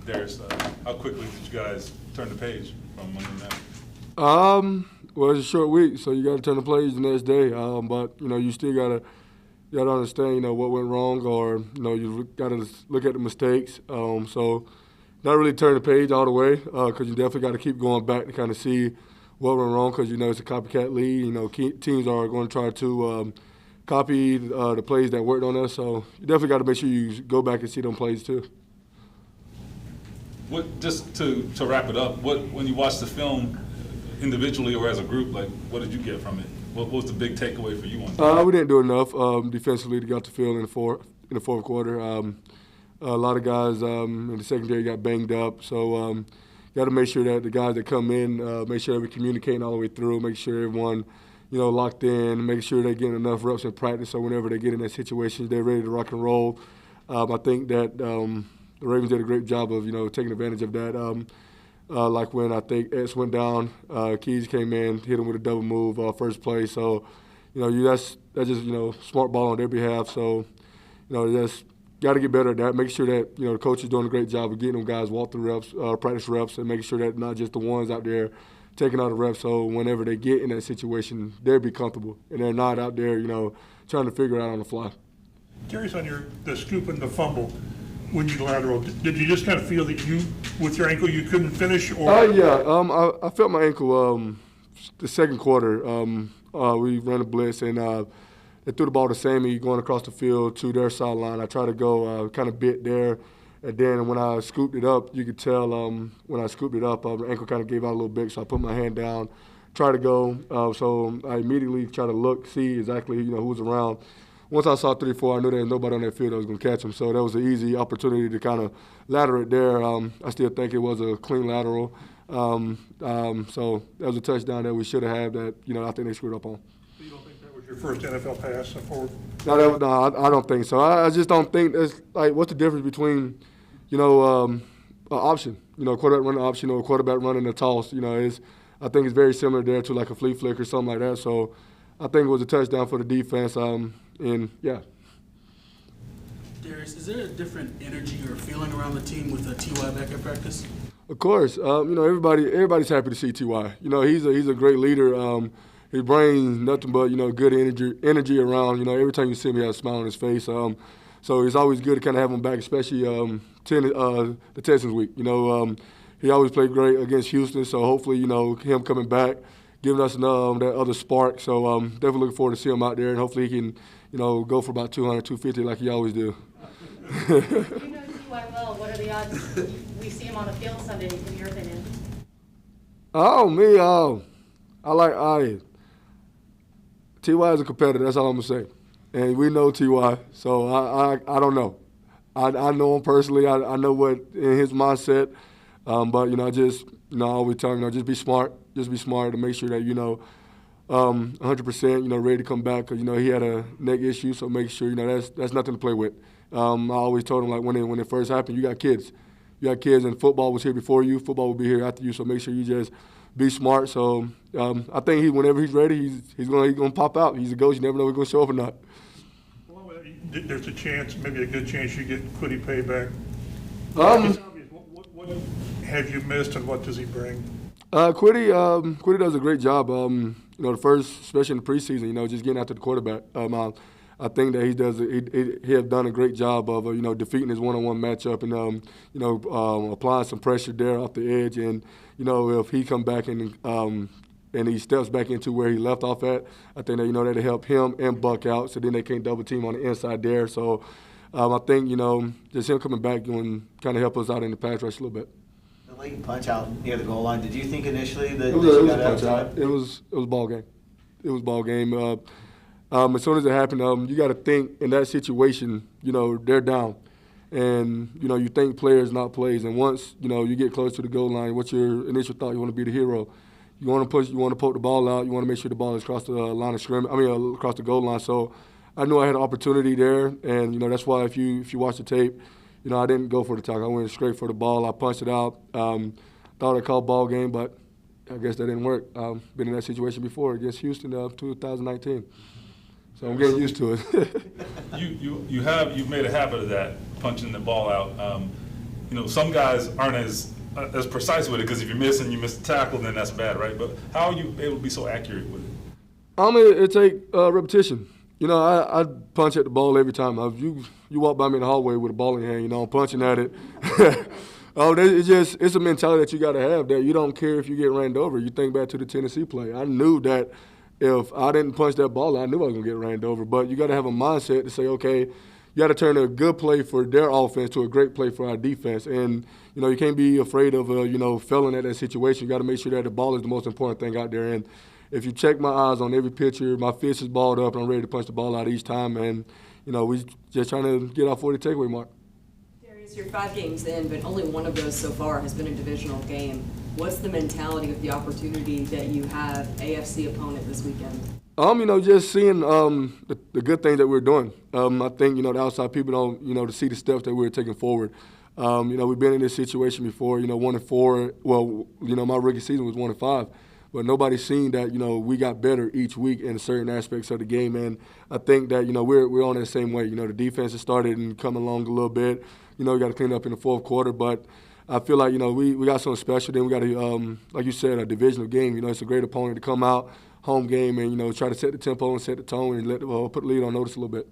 Darius, how quickly did you guys turn the page from Monday night? Well, it's a short week, so you got to turn the page the next day. But you still gotta understand, what went wrong, or you got to look at the mistakes. So not really turn the page all the way, because you definitely got to keep going back to kind of see what went wrong, because it's a copycat league. Teams are going to try to copy the plays that worked on us. So you definitely got to make sure you go back and see them plays too. Just to wrap it up, when you watch the film individually or as a group, what did you get from it? What was the big takeaway for you on that? We didn't do enough defensively to get the field in the fourth quarter. A lot of guys in the secondary got banged up, so got to make sure that the guys that come in, make sure that we're communicating all the way through, make sure everyone, locked in, make sure they're getting enough reps in practice, so whenever they get in that situation, they're ready to rock and roll. I think that the Ravens did a great job of, taking advantage of that. Like when I think X went down, Keys came in, hit him with a double move first play. So, that's just smart ball on their behalf. So, just got to get better at that. Make sure that the coach is doing a great job of getting them guys walk through reps, practice reps, and making sure that not just the ones out there taking out the reps. So whenever they get in that situation, they'll be comfortable and they're not out there, trying to figure it out on the fly. Curious on the scoop and the fumble. When you lateral, did you just kind of feel that with your ankle, you couldn't finish? Or yeah. I felt my ankle the second quarter. We ran a blitz, and they threw the ball to Sammy going across the field to their sideline. I tried to go kind of bit there, and then when I scooped it up, you could tell when I scooped it up, the ankle kind of gave out a little bit, so I put my hand down, tried to go. So I immediately tried to look, see exactly who was around. Once I saw 3-4, I knew there was nobody on that field that was going to catch him. So that was an easy opportunity to kind of ladder it there. I still think it was a clean lateral. So that was a touchdown that we should have had that, I think they screwed up on. So you don't think that was your first NFL pass forward? No, I don't think so. I just don't think it's what's the difference between, an option, quarterback running option or a quarterback running a toss. I think it's very similar there to like a flea flick or something like that. So I think it was a touchdown for the defense. And yeah. Darius, is there a different energy or feeling around the team with T.Y. back at practice? Of course. Everybody's happy to see T.Y. He's a great leader. He brings nothing but good energy around. Every time you see him, he has a smile on his face. So it's always good to kind of have him back, especially the Texans week. He always played great against Houston. So hopefully, him coming back, giving us that other spark. So definitely looking forward to see him out there, and hopefully he can, go for about 200, 250 like he always do. You know T.Y. well. What are the odds we see him on the field Sunday, in your opinion? T.Y. is a competitor. That's all I'm going to say. And we know T.Y., so I don't know. I know him personally. I know what in his mindset. But, I always tell him, just be smart. Just be smart to make sure that, 100%, ready to come back. Because, he had a neck issue, so make sure, that's nothing to play with. I always told him, when it first happened, you got kids. You got kids, and football was here before you. Football will be here after you, so make sure you just be smart. So I think whenever he's ready, he's gonna pop out. He's a ghost. You never know if he's going to show up or not. There's a chance, maybe a good chance you get Quittis Payback. What have you missed, and what does he bring? Quittis does a great job. The first, especially in the preseason, just getting after the quarterback. I think that he has done a great job of defeating his one-on-one matchup and applying some pressure there off the edge. And if he come back and he steps back into where he left off at, I think that that'll help him and Buck out. So then they can't double team on the inside there. So I think just him coming back and kind of help us out in the pass rush a little bit. The late punch out near the goal line. Did you think initially that it was a punch out? It was ball game. It was ball game. As soon as it happened, you got to think in that situation. They're down, and you think players, not plays. And once you get close to the goal line, what's your initial thought? You want to be the hero. You want to push. You want to poke the ball out. You want to make sure the ball is across the line of scrimmage. Across the goal line. So I knew I had an opportunity there, and that's why if you watch the tape, I didn't go for the tackle. I went straight for the ball. I punched it out. Thought I called ball game, but I guess that didn't work. Been in that situation before against Houston 2019. So I'm getting used to it. You've made a habit of that, punching the ball out. some guys aren't as precise with it, because if you miss the tackle, then that's bad, right? But how are you able to be so accurate with it? It take repetition. I punch at the ball every time. You walk by me in the hallway with a ball in your hand, I'm punching at it. It's a mentality that you got to have, that you don't care if you get ran over. You think back to the Tennessee play. I knew that if I didn't punch that ball, I knew I was going to get ran over. But you got to have a mindset to say, okay, you got to turn a good play for their offense to a great play for our defense. And, you can't be afraid of, failing at that situation. You got to make sure that the ball is the most important thing out there. And if you check my eyes on every pitcher, my fist is balled up, and I'm ready to punch the ball out each time. And, we just trying to get our 40 takeaway mark. Darius, you're 5 games in, but only one of those so far has been a divisional game. What's the mentality of the opportunity that you have AFC opponent this weekend? Just seeing the good things that we're doing. I think, the outside people don't, to see the steps that we're taking forward. We've been in this situation before, 1-4. Well, my rookie season was 1-5. But nobody's seen that, we got better each week in certain aspects of the game. And I think that, we're on that same way. The defense has started and come along a little bit. We got to clean up in the fourth quarter. But I feel like, we got something special. Then we got to, like you said, a divisional game. It's a great opponent to come out, home game, and, try to set the tempo and set the tone and put the lead on notice a little bit.